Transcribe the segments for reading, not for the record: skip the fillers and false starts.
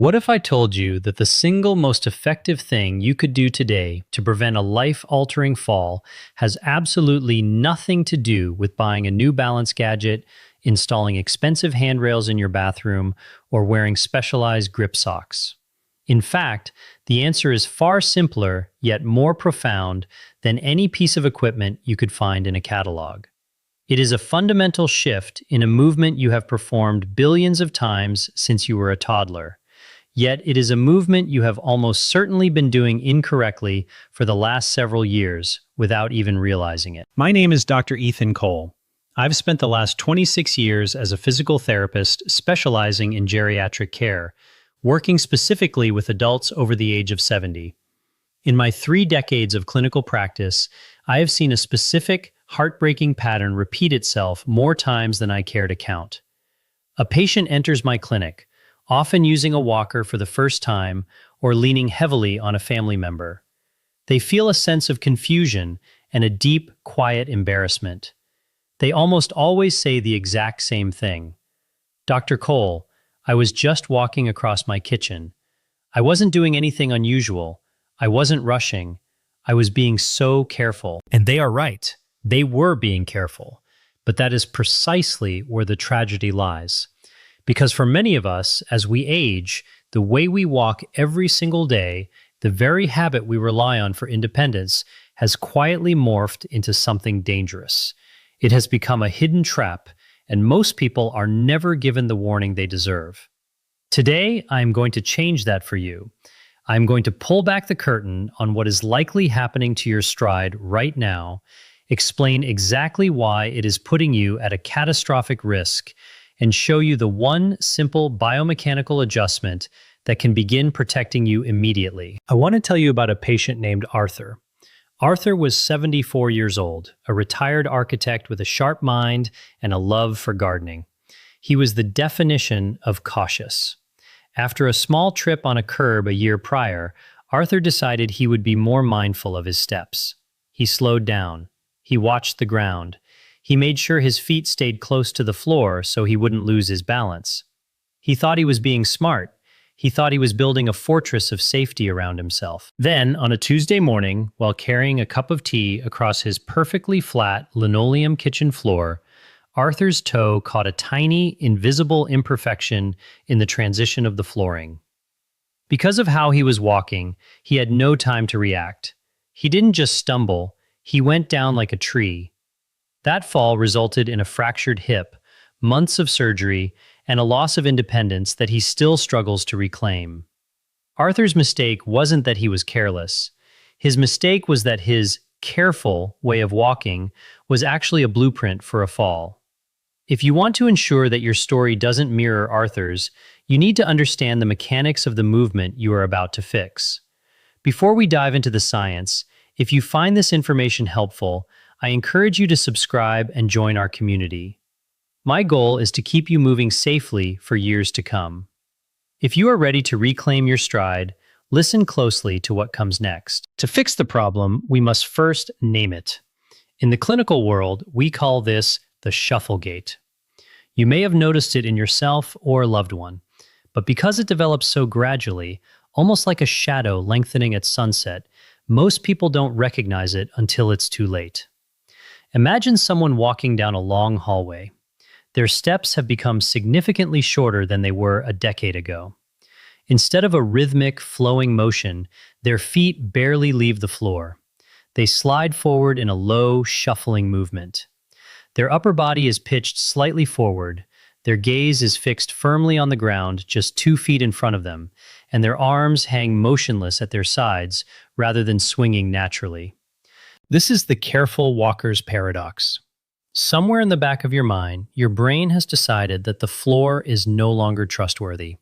What if I told you that the single most effective thing you could do today to prevent a life-altering fall has absolutely nothing to do with buying a new balance gadget, installing expensive handrails in your bathroom, or wearing specialized grip socks? In fact, the answer is far simpler yet more profound than any piece of equipment you could find in a catalog. It is a fundamental shift in a movement you have performed billions of times since you were a toddler. Yet it is a movement you have almost certainly been doing incorrectly for the last several years without even realizing it. My name is Dr. Ethan Cole. I've spent the last 26 years as a physical therapist specializing in geriatric care, working specifically with adults over the age of 70. In my 3 decades of clinical practice, I have seen a specific, heartbreaking pattern repeat itself more times than I care to count. A patient enters my clinic, often using a walker for the first time or leaning heavily on a family member. They feel a sense of confusion and a deep, quiet embarrassment. They almost always say the exact same thing. "Dr. Cole, I was just walking across my kitchen. I wasn't doing anything unusual. I wasn't rushing. I was being so careful." And they are right. They were being careful. But that is precisely where the tragedy lies. Because for many of us, as we age, the way we walk every single day, the very habit we rely on for independence, has quietly morphed into something dangerous. It has become a hidden trap, and most people are never given the warning they deserve. Today, I am going to change that for you. I am going to pull back the curtain on what is likely happening to your stride right now, explain exactly why it is putting you at a catastrophic risk, and show you the one simple biomechanical adjustment that can begin protecting you immediately. I want to tell you about a patient named Arthur. Arthur was 74 years old, a retired architect with a sharp mind and a love for gardening. He was the definition of cautious. After a small trip on a curb a year prior, Arthur decided he would be more mindful of his steps. He slowed down. He watched the ground. He made sure his feet stayed close to the floor so he wouldn't lose his balance. He thought he was being smart. He thought he was building a fortress of safety around himself. Then, on a Tuesday morning, while carrying a cup of tea across his perfectly flat linoleum kitchen floor, Arthur's toe caught a tiny, invisible imperfection in the transition of the flooring. Because of how he was walking, he had no time to react. He didn't just stumble, he went down like a tree. That fall resulted in a fractured hip, months of surgery, and a loss of independence that he still struggles to reclaim. Arthur's mistake wasn't that he was careless. His mistake was that his careful way of walking was actually a blueprint for a fall. If you want to ensure that your story doesn't mirror Arthur's, you need to understand the mechanics of the movement you are about to fix. Before we dive into the science, if you find this information helpful, I encourage you to subscribe and join our community. My goal is to keep you moving safely for years to come. If you are ready to reclaim your stride, listen closely to what comes next. To fix the problem, we must first name it. In the clinical world, we call this the shuffle gait. You may have noticed it in yourself or a loved one, but because it develops so gradually, almost like a shadow lengthening at sunset, most people don't recognize it until it's too late. Imagine someone walking down a long hallway. Their steps have become significantly shorter than they were a decade ago. Instead of a rhythmic, flowing motion, their feet barely leave the floor. They slide forward in a low, shuffling movement. Their upper body is pitched slightly forward, their gaze is fixed firmly on the ground just 2 feet in front of them, and their arms hang motionless at their sides rather than swinging naturally. This is the careful walker's paradox. Somewhere in the back of your mind, your brain has decided that the floor is no longer trustworthy.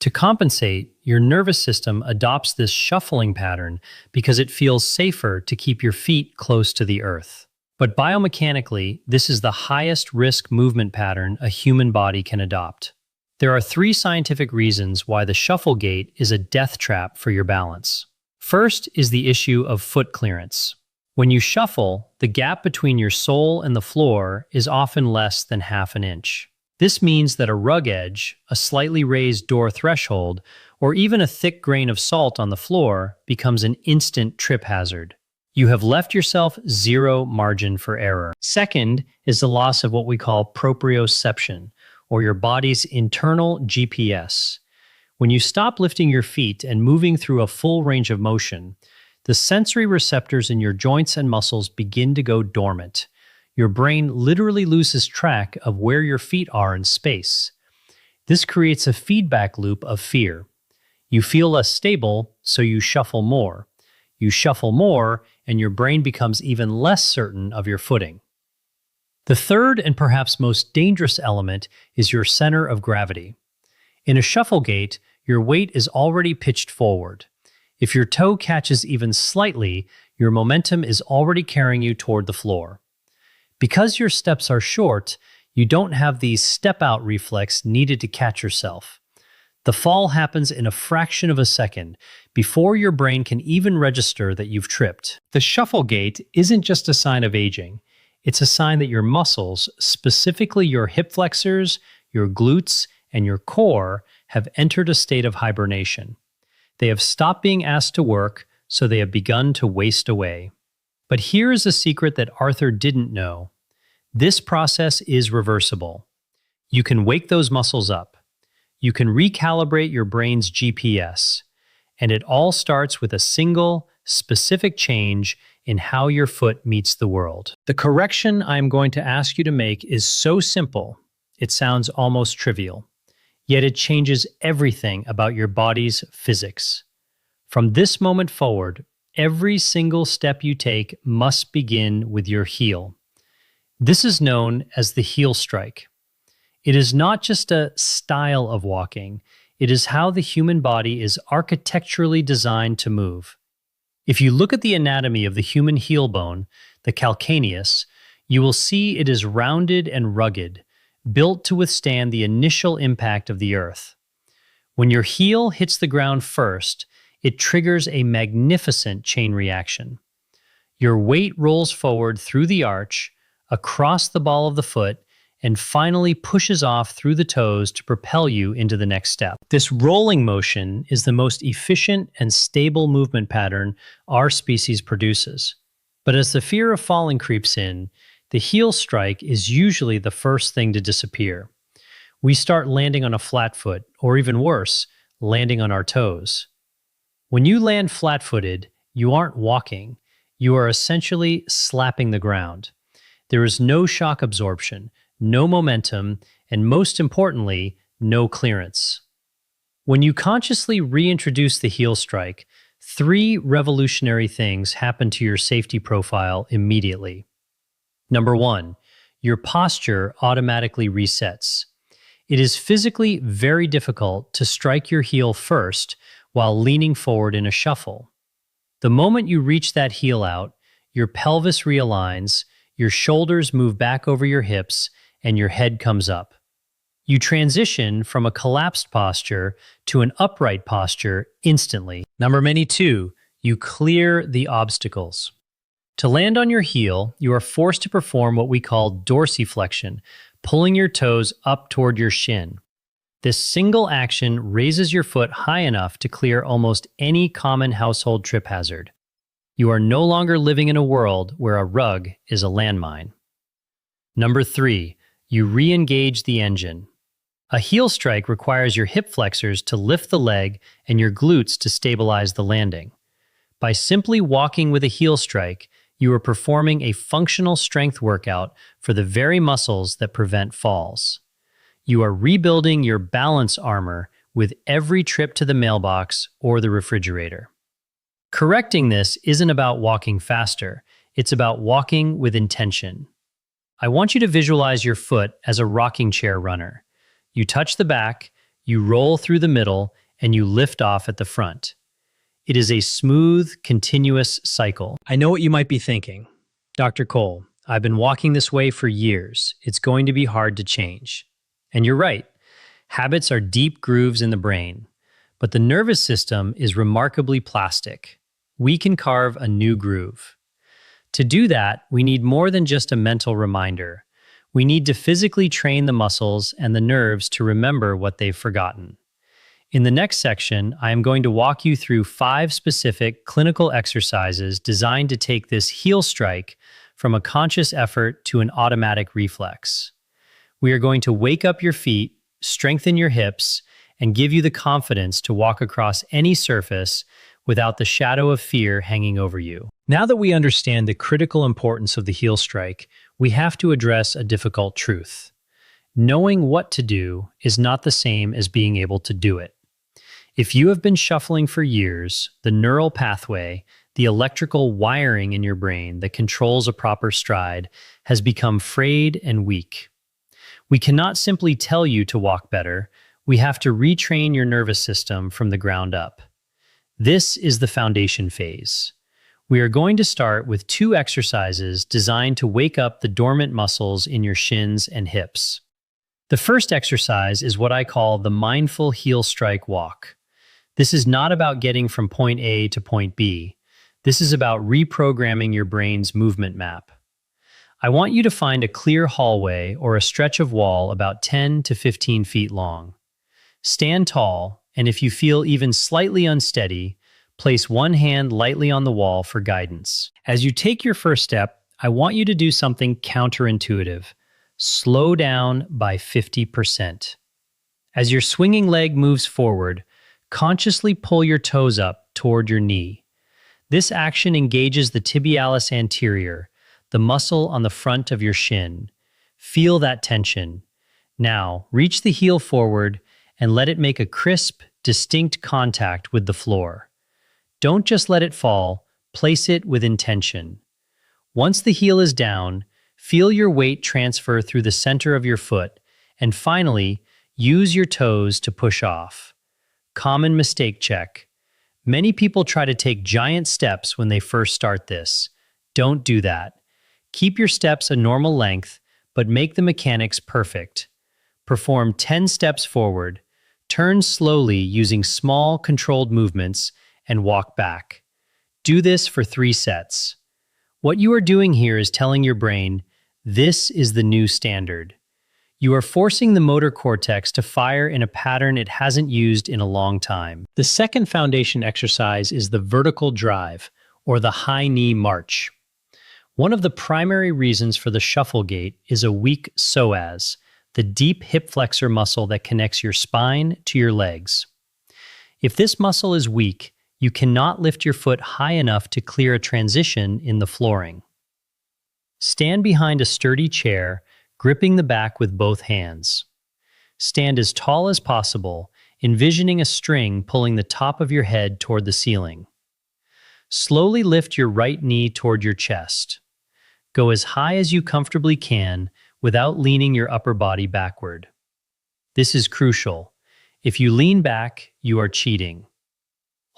To compensate, your nervous system adopts this shuffling pattern because it feels safer to keep your feet close to the earth. But biomechanically, this is the highest risk movement pattern a human body can adopt. There are 3 scientific reasons why the shuffle gait is a death trap for your balance. First is the issue of foot clearance. When you shuffle, the gap between your sole and the floor is often less than half an inch. This means that a rug edge, a slightly raised door threshold, or even a thick grain of salt on the floor becomes an instant trip hazard. You have left yourself zero margin for error. Second is the loss of what we call proprioception, or your body's internal GPS. When you stop lifting your feet and moving through a full range of motion, the sensory receptors in your joints and muscles begin to go dormant. Your brain literally loses track of where your feet are in space. This creates a feedback loop of fear. You feel less stable, so you shuffle more. You shuffle more, and your brain becomes even less certain of your footing. The third and perhaps most dangerous element is your center of gravity. In a shuffle gait, your weight is already pitched forward. If your toe catches even slightly, your momentum is already carrying you toward the floor. Because your steps are short, you don't have the step-out reflex needed to catch yourself. The fall happens in a fraction of a second, before your brain can even register that you've tripped. The shuffle gait isn't just a sign of aging. It's a sign that your muscles, specifically your hip flexors, your glutes, and your core, have entered a state of hibernation. They have stopped being asked to work, so they have begun to waste away. But here is a secret that Arthur didn't know. This process is reversible. You can wake those muscles up. You can recalibrate your brain's GPS. And it all starts with a single, specific change in how your foot meets the world. The correction I'm going to ask you to make is so simple, it sounds almost trivial. Yet it changes everything about your body's physics. From this moment forward, every single step you take must begin with your heel. This is known as the heel strike. It is not just a style of walking, it is how the human body is architecturally designed to move. If you look at the anatomy of the human heel bone, the calcaneus, you will see it is rounded and rugged, built to withstand the initial impact of the earth. When your heel hits the ground first, it triggers a magnificent chain reaction. Your weight rolls forward through the arch, across the ball of the foot, and finally pushes off through the toes to propel you into the next step. This rolling motion is the most efficient and stable movement pattern our species produces. But as the fear of falling creeps in, the heel strike is usually the first thing to disappear. We start landing on a flat foot, or even worse, landing on our toes. When you land flat-footed, you aren't walking. You are essentially slapping the ground. There is no shock absorption, no momentum, and most importantly, no clearance. When you consciously reintroduce the heel strike, 3 revolutionary things happen to your safety profile immediately. Number 1, your posture automatically resets. It is physically very difficult to strike your heel first while leaning forward in a shuffle. The moment you reach that heel out, your pelvis realigns, your shoulders move back over your hips, and your head comes up. You transition from a collapsed posture to an upright posture instantly. Number 2, you clear the obstacles. To land on your heel, you are forced to perform what we call dorsiflexion, pulling your toes up toward your shin. This single action raises your foot high enough to clear almost any common household trip hazard. You are no longer living in a world where a rug is a landmine. Number 3, you re-engage the engine. A heel strike requires your hip flexors to lift the leg and your glutes to stabilize the landing. By simply walking with a heel strike, you are performing a functional strength workout for the very muscles that prevent falls. You are rebuilding your balance armor with every trip to the mailbox or the refrigerator. Correcting this isn't about walking faster, it's about walking with intention. I want you to visualize your foot as a rocking chair runner. You touch the back, you roll through the middle, and you lift off at the front. It is a smooth, continuous cycle. I know what you might be thinking. Dr. Cole, I've been walking this way for years. It's going to be hard to change. And you're right. Habits are deep grooves in the brain. But the nervous system is remarkably plastic. We can carve a new groove. To do that, we need more than just a mental reminder. We need to physically train the muscles and the nerves to remember what they've forgotten. In the next section, I am going to walk you through 5 specific clinical exercises designed to take this heel strike from a conscious effort to an automatic reflex. We are going to wake up your feet, strengthen your hips, and give you the confidence to walk across any surface without the shadow of fear hanging over you. Now that we understand the critical importance of the heel strike, we have to address a difficult truth. Knowing what to do is not the same as being able to do it. If you have been shuffling for years, the neural pathway, the electrical wiring in your brain that controls a proper stride, has become frayed and weak. We cannot simply tell you to walk better. We have to retrain your nervous system from the ground up. This is the foundation phase. We are going to start with 2 exercises designed to wake up the dormant muscles in your shins and hips. The first exercise is what I call the mindful heel strike walk. This is not about getting from point A to point B. This is about reprogramming your brain's movement map. I want you to find a clear hallway or a stretch of wall about 10 to 15 feet long. Stand tall, and if you feel even slightly unsteady, place one hand lightly on the wall for guidance. As you take your first step, I want you to do something counterintuitive. Slow down by 50%. As your swinging leg moves forward, consciously pull your toes up toward your knee. This action engages the tibialis anterior, the muscle on the front of your shin. Feel that tension. Now, reach the heel forward and let it make a crisp, distinct contact with the floor. Don't just let it fall, place it with intention. Once the heel is down, feel your weight transfer through the center of your foot, and finally, use your toes to push off. Common mistake check. Many people try to take giant steps when they first start this. Don't do that. Keep your steps a normal length, but make the mechanics perfect. Perform 10 steps forward, turn slowly using small, controlled movements, and walk back. Do this for 3 sets. What you are doing here is telling your brain, this is the new standard. You are forcing the motor cortex to fire in a pattern it hasn't used in a long time. The second foundation exercise is the vertical drive, or the high knee march. One of the primary reasons for the shuffle gait is a weak psoas, the deep hip flexor muscle that connects your spine to your legs. If this muscle is weak, you cannot lift your foot high enough to clear a transition in the flooring. Stand behind a sturdy chair, gripping the back with both hands. Stand as tall as possible, envisioning a string pulling the top of your head toward the ceiling. Slowly lift your right knee toward your chest. Go as high as you comfortably can without leaning your upper body backward. This is crucial. If you lean back, you are cheating.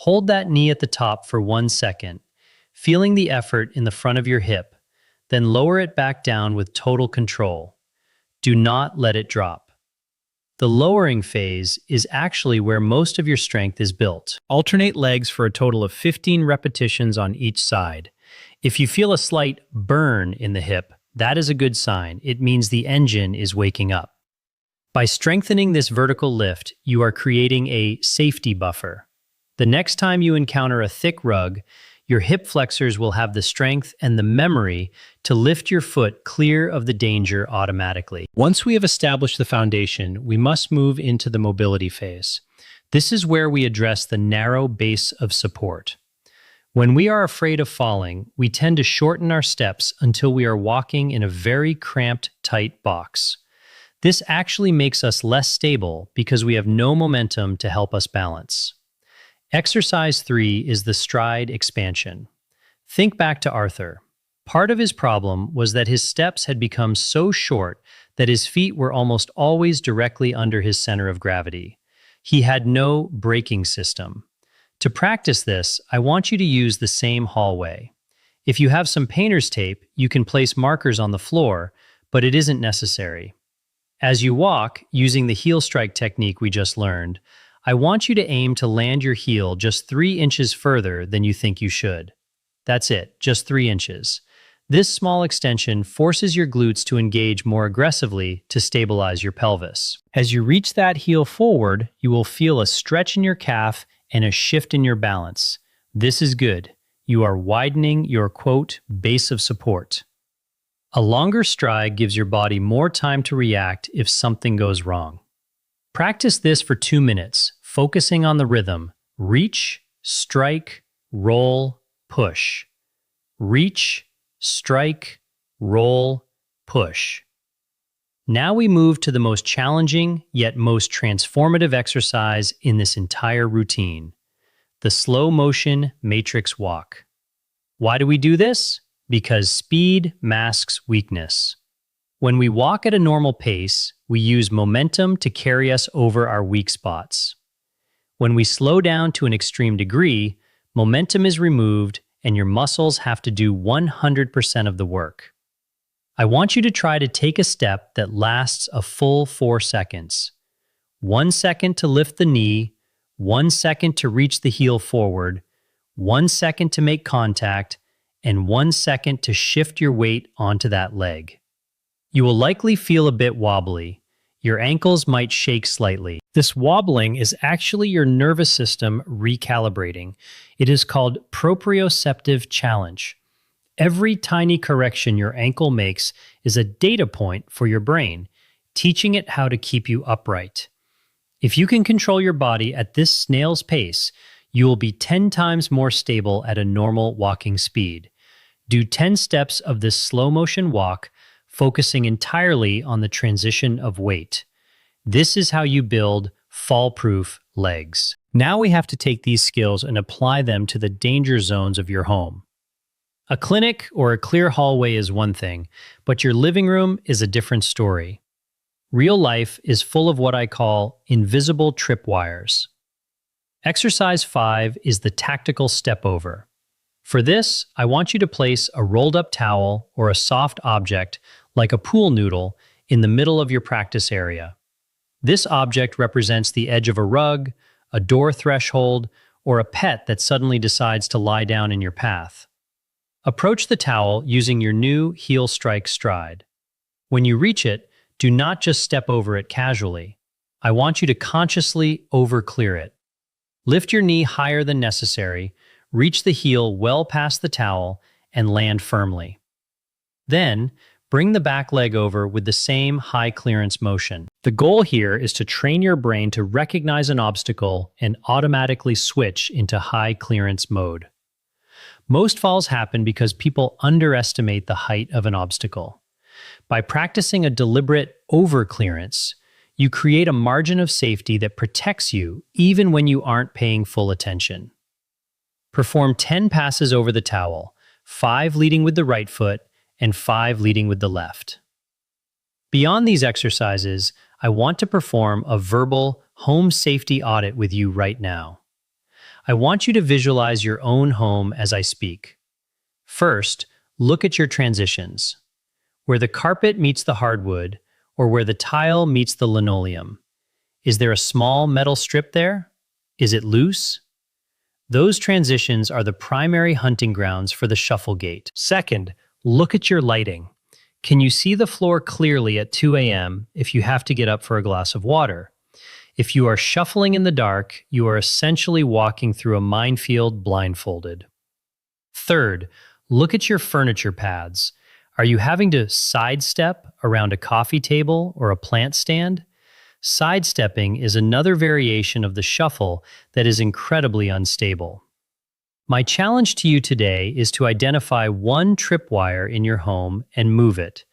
Hold that knee at the top for 1 second, feeling the effort in the front of your hip, then lower it back down with total control. Do not let it drop. The lowering phase is actually where most of your strength is built. Alternate legs for a total of 15 repetitions on each side. If you feel a slight burn in the hip, that is a good sign. It means the engine is waking up. By strengthening this vertical lift, you are creating a safety buffer. The next time you encounter a thick rug, your hip flexors will have the strength and the memory to lift your foot clear of the danger automatically. Once we have established the foundation, we must move into the mobility phase. This is where we address the narrow base of support. When we are afraid of falling, we tend to shorten our steps until we are walking in a very cramped, tight box. This actually makes us less stable because we have no momentum to help us balance. Exercise 3 is the stride expansion. Think back to Arthur. Part of his problem was that his steps had become so short that his feet were almost always directly under his center of gravity. He had no braking system. To practice this, I want you to use the same hallway. If you have some painter's tape, you can place markers on the floor, but it isn't necessary. As you walk, using the heel strike technique we just learned, I want you to aim to land your heel just 3 inches further than you think you should. That's it, just 3 inches. This small extension forces your glutes to engage more aggressively to stabilize your pelvis. As you reach that heel forward, you will feel a stretch in your calf and a shift in your balance. This is good. You are widening your, quote, base of support. A longer stride gives your body more time to react if something goes wrong. Practice this for 2 minutes, focusing on the rhythm. Reach, strike, roll, push. Reach, strike, roll, push. Now we move to the most challenging yet most transformative exercise in this entire routine, the slow motion matrix walk. Why do we do this? Because speed masks weakness. When we walk at a normal pace, we use momentum to carry us over our weak spots. When we slow down to an extreme degree, momentum is removed and your muscles have to do 100% of the work. I want you to try to take a step that lasts a full 4 seconds. 1 second to lift the knee, 1 second to reach the heel forward, 1 second to make contact, and 1 second to shift your weight onto that leg. You will likely feel a bit wobbly. Your ankles might shake slightly. This wobbling is actually your nervous system recalibrating. It is called proprioceptive challenge. Every tiny correction your ankle makes is a data point for your brain, teaching it how to keep you upright. If you can control your body at this snail's pace, you will be 10 times more stable at a normal walking speed. Do 10 steps of this slow motion walk, focusing entirely on the transition of weight. This is how you build fall-proof legs. Now we have to take these skills and apply them to the danger zones of your home. A clinic or a clear hallway is one thing, but your living room is a different story. Real life is full of what I call invisible tripwires. Exercise 5 is the tactical step over. For this, I want you to place a rolled-up towel or a soft object, like a pool noodle, in the middle of your practice area. This object represents the edge of a rug, a door threshold, or a pet that suddenly decides to lie down in your path. Approach the towel using your new heel strike stride. When you reach it, do not just step over it casually. I want you to consciously over-clear it. Lift your knee higher than necessary, reach the heel well past the towel, and land firmly. Then, bring the back leg over with the same high clearance motion. The goal here is to train your brain to recognize an obstacle and automatically switch into high clearance mode. Most falls happen because people underestimate the height of an obstacle. By practicing a deliberate over-clearance, you create a margin of safety that protects you even when you aren't paying full attention. Perform 10 passes over the towel, 5 leading with the right foot and 5 leading with the left. Beyond these exercises, I want to perform a verbal home safety audit with you right now. I want you to visualize your own home as I speak. First, look at your transitions. Where the carpet meets the hardwood, or where the tile meets the linoleum. Is there a small metal strip there? Is it loose? Those transitions are the primary hunting grounds for the shuffle gait. Second, look at your lighting. Can you see the floor clearly at 2 a.m. if you have to get up for a glass of water? If you are shuffling in the dark, you are essentially walking through a minefield blindfolded. Third, look at your furniture paths. Are you having to sidestep around a coffee table or a plant stand? Sidestepping is another variation of the shuffle that is incredibly unstable. My challenge to you today is to identify one tripwire in your home and move it.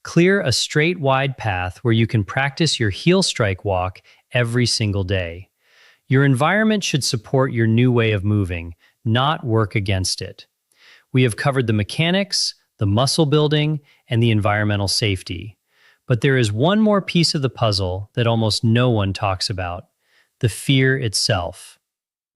Clear a straight, wide path where you can practice your heel strike walk every single day. Your environment should support your new way of moving, not work against it. We have covered the mechanics, the muscle building, and the environmental safety. But there is one more piece of the puzzle that almost no one talks about: the fear itself.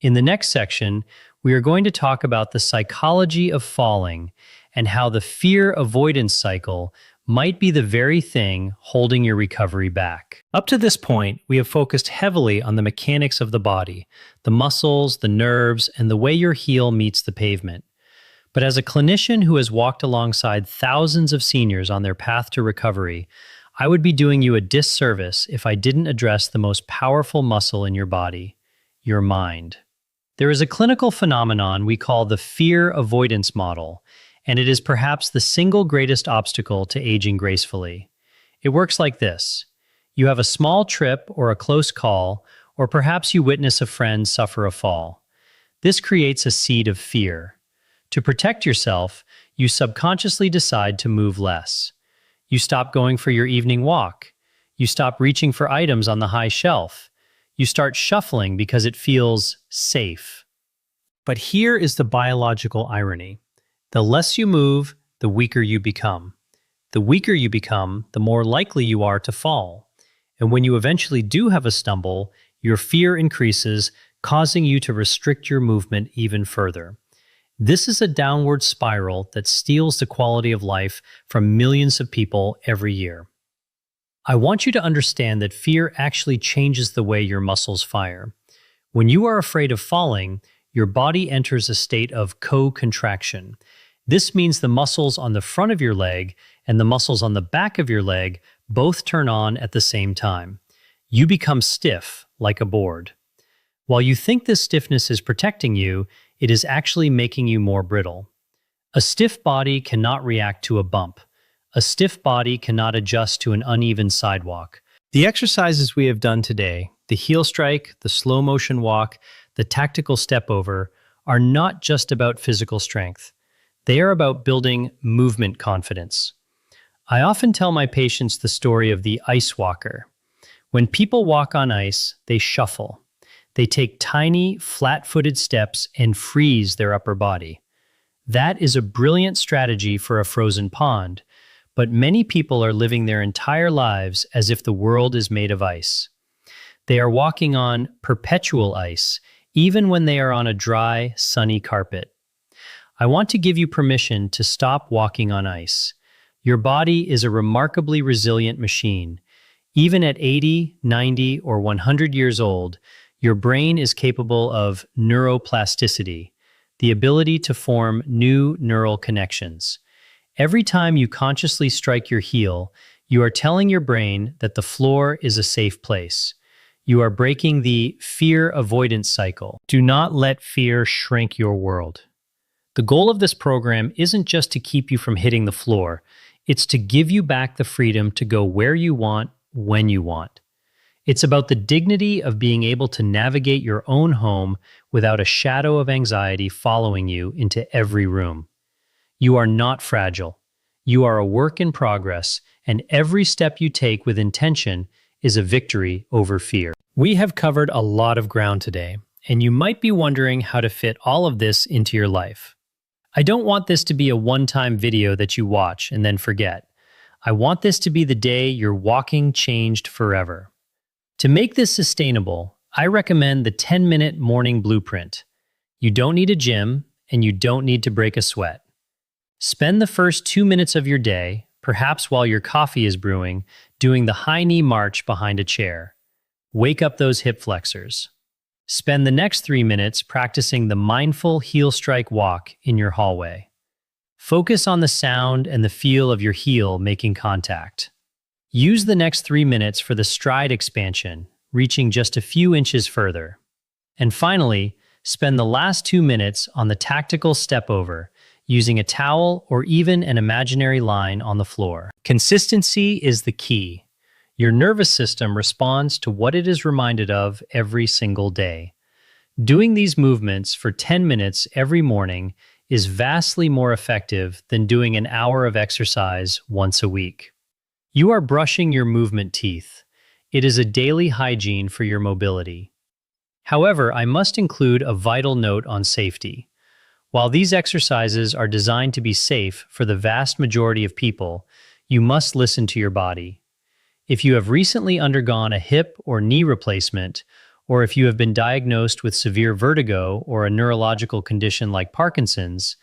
In the next section, we are going to talk about the psychology of falling and how the fear-avoidance cycle might be the very thing holding your recovery back. Up to this point, we have focused heavily on the mechanics of the body, the muscles, the nerves, and the way your heel meets the pavement. But as a clinician who has walked alongside thousands of seniors on their path to recovery, I would be doing you a disservice if I didn't address the most powerful muscle in your body, your mind. There is a clinical phenomenon we call the fear-avoidance model, and it is perhaps the single greatest obstacle to aging gracefully. It works like this. You have a small trip or a close call, or perhaps you witness a friend suffer a fall. This creates a seed of fear. To protect yourself, you subconsciously decide to move less. You stop going for your evening walk. You stop reaching for items on the high shelf. You start shuffling because it feels safe. But here is the biological irony. The less you move, the weaker you become. The weaker you become, the more likely you are to fall. And when you eventually do have a stumble, your fear increases, causing you to restrict your movement even further. This is a downward spiral that steals the quality of life from millions of people every year. I want you to understand that fear actually changes the way your muscles fire. When you are afraid of falling, your body enters a state of co-contraction. This means the muscles on the front of your leg and the muscles on the back of your leg both turn on at the same time. You become stiff, like a board. While you think this stiffness is protecting you, it is actually making you more brittle. A stiff body cannot react to a bump. A stiff body cannot adjust to an uneven sidewalk. The exercises we have done today, the heel strike, the slow motion walk, the tactical step over, are not just about physical strength. They are about building movement confidence. I often tell my patients the story of the ice walker. When people walk on ice, they shuffle. They take tiny, flat-footed steps and freeze their upper body. That is a brilliant strategy for a frozen pond, but many people are living their entire lives as if the world is made of ice. They are walking on perpetual ice, even when they are on a dry, sunny carpet. I want to give you permission to stop walking on ice. Your body is a remarkably resilient machine. Even at 80, 90, or 100 years old, your brain is capable of neuroplasticity, the ability to form new neural connections. Every time you consciously strike your heel, you are telling your brain that the floor is a safe place. You are breaking the fear-avoidance cycle. Do not let fear shrink your world. The goal of this program isn't just to keep you from hitting the floor, it's to give you back the freedom to go where you want, when you want. It's about the dignity of being able to navigate your own home without a shadow of anxiety following you into every room. You are not fragile. You are a work in progress, and every step you take with intention is a victory over fear. We have covered a lot of ground today, and you might be wondering how to fit all of this into your life. I don't want this to be a one-time video that you watch and then forget. I want this to be the day your walking changed forever. To make this sustainable, I recommend the 10-minute morning blueprint. You don't need a gym, and you don't need to break a sweat. Spend the first 2 minutes of your day, perhaps while your coffee is brewing, doing the high knee march behind a chair. Wake up those hip flexors. Spend the next 3 minutes practicing the mindful heel strike walk in your hallway. Focus on the sound and the feel of your heel making contact. Use the next 3 minutes for the stride expansion, reaching just a few inches further. And finally, spend the last 2 minutes on the tactical step over, using a towel or even an imaginary line on the floor. Consistency is the key. Your nervous system responds to what it is reminded of every single day. Doing these movements for 10 minutes every morning is vastly more effective than doing an hour of exercise once a week. You are brushing your movement teeth. It is a daily hygiene for your mobility. However, I must include a vital note on safety. While these exercises are designed to be safe for the vast majority of people, you must listen to your body. If you have recently undergone a hip or knee replacement, or if you have been diagnosed with severe vertigo or a neurological condition like Parkinson's,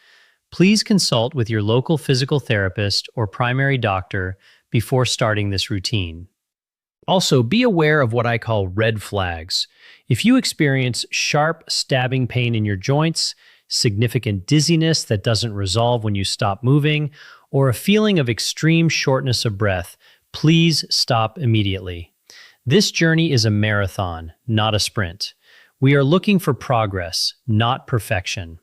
please consult with your local physical therapist or primary doctor before starting this routine. Also, be aware of what I call red flags. If you experience sharp, stabbing pain in your joints, significant dizziness that doesn't resolve when you stop moving, or a feeling of extreme shortness of breath, please stop immediately. This journey is a marathon, not a sprint. We are looking for progress, not perfection.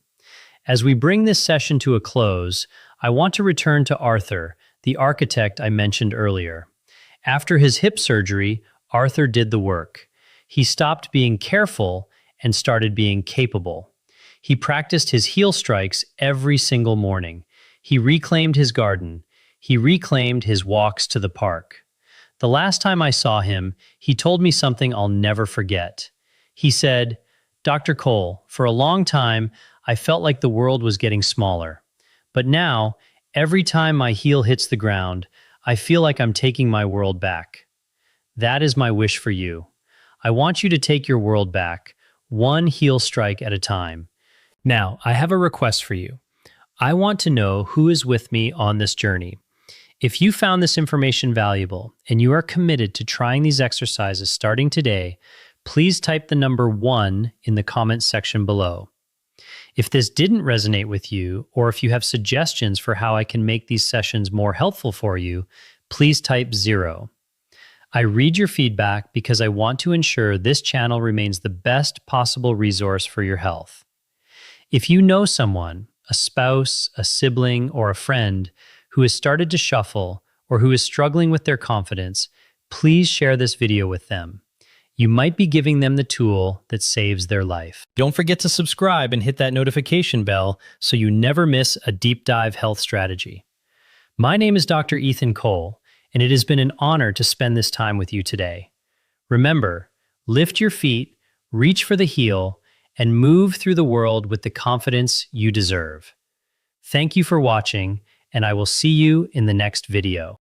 As we bring this session to a close, I want to return to Arthur, the architect I mentioned earlier. After his hip surgery, Arthur did the work. He stopped being careful and started being capable. He practiced his heel strikes every single morning. He reclaimed his garden. He reclaimed his walks to the park. The last time I saw him, he told me something I'll never forget. He said, "Dr. Cole, for a long time, I felt like the world was getting smaller. But now, every time my heel hits the ground, I feel like I'm taking my world back." That is my wish for you. I want you to take your world back, one heel strike at a time. Now, I have a request for you. I want to know who is with me on this journey. If you found this information valuable and you are committed to trying these exercises starting today, please type the number 1 in the comments section below. If this didn't resonate with you, or if you have suggestions for how I can make these sessions more helpful for you, please type 0. I read your feedback because I want to ensure this channel remains the best possible resource for your health. If you know someone, a spouse, a sibling, or a friend who has started to shuffle or who is struggling with their confidence, please share this video with them. You might be giving them the tool that saves their life. Don't forget to subscribe and hit that notification bell so you never miss a deep dive health strategy. My name is Dr. Ethan Cole, and it has been an honor to spend this time with you today. Remember, lift your feet, reach for the heel, and move through the world with the confidence you deserve. Thank you for watching, and I will see you in the next video.